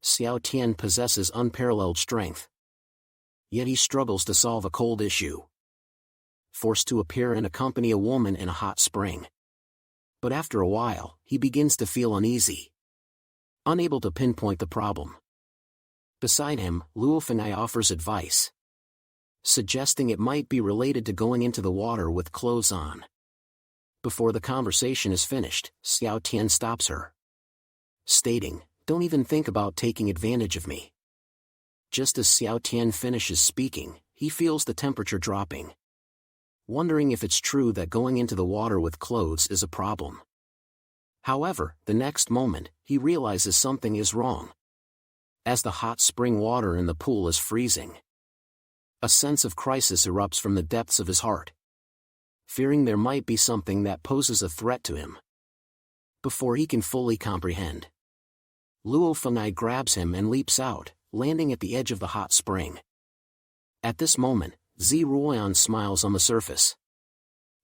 Xiao Tian possesses unparalleled strength. Yet he struggles to solve a cold issue. Forced to appear and accompany a woman in a hot spring. But after a while, he begins to feel uneasy. Unable to pinpoint the problem. Beside him, Luo Fenai offers advice, suggesting it might be related to going into the water with clothes on. Before the conversation is finished, Xiao Tian stops her, stating, "Don't even think about taking advantage of me." Just as Xiao Tian finishes speaking, he feels the temperature dropping, wondering if it's true that going into the water with clothes is a problem. However, the next moment, he realizes something is wrong, as the hot spring water in the pool is freezing. A sense of crisis erupts from the depths of his heart, fearing there might be something that poses a threat to him. Before he can fully comprehend, Luo Fenai grabs him and leaps out, landing at the edge of the hot spring. At this moment, Zi Ruoyan smiles on the surface,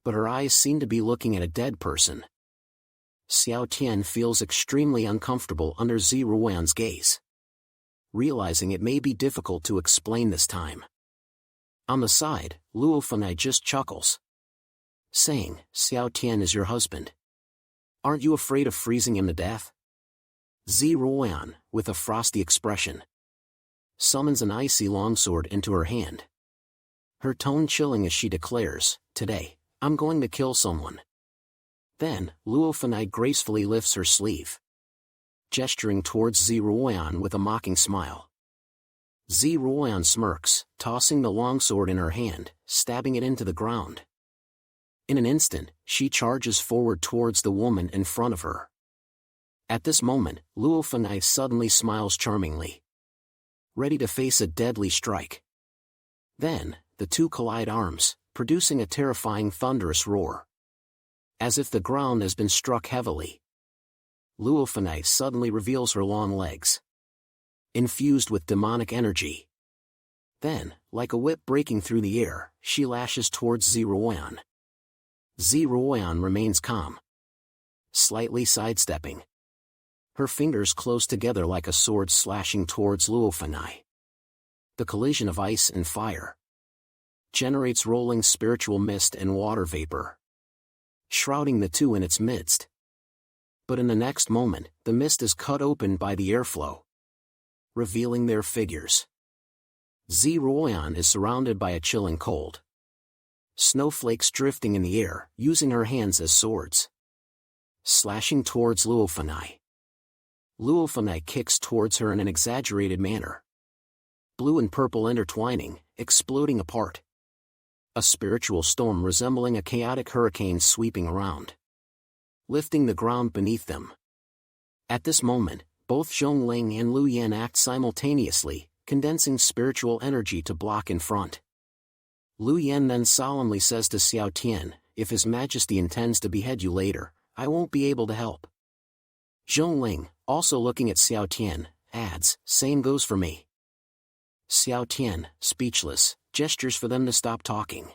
but her eyes seem to be looking at a dead person. Xiao Tian feels extremely uncomfortable under Zi Ruoyan's gaze, realizing it may be difficult to explain this time. On the side, Luo Fenai just chuckles, saying, "Xiao Tian is your husband. Aren't you afraid of freezing him to death?" Zi Ruoyan, with a frosty expression, summons an icy longsword into her hand. Her tone chilling as she declares, "Today, I'm going to kill someone." Then, Luo Fenai gracefully lifts her sleeve, gesturing towards Zi Ruoyan with a mocking smile. Zi Ruoyan smirks, tossing the longsword in her hand, stabbing it into the ground. In an instant, she charges forward towards the woman in front of her. At this moment, Luo Fenai suddenly smiles charmingly, ready to face a deadly strike. Then, the two collide arms, producing a terrifying thunderous roar, as if the ground has been struck heavily. Luo Fenai suddenly reveals her long legs, infused with demonic energy. Then, like a whip breaking through the air, she lashes towards Zi Ruoyan. Zi Ruoyan remains calm, slightly sidestepping. Her fingers close together like a sword slashing towards Luo Fenai. The collision of ice and fire generates rolling spiritual mist and water vapor, shrouding the two in its midst. But in the next moment, the mist is cut open by the airflow, revealing their figures. Zi Ruoyan is surrounded by a chilling cold, snowflakes drifting in the air, using her hands as swords, slashing towards Luo Fenai. Luo Fenai kicks towards her in an exaggerated manner, blue and purple intertwining, exploding apart. A spiritual storm resembling a chaotic hurricane sweeping around, lifting the ground beneath them. At this moment, both Zhongling and Lu Yan act simultaneously, condensing spiritual energy to block in front. Lu Yan then solemnly says to Xiao Tian, "If His Majesty intends to behead you later, I won't be able to help." Zhongling, also looking at Xiao Tian, adds, "Same goes for me." Xiao Tian, speechless, gestures for them to stop talking.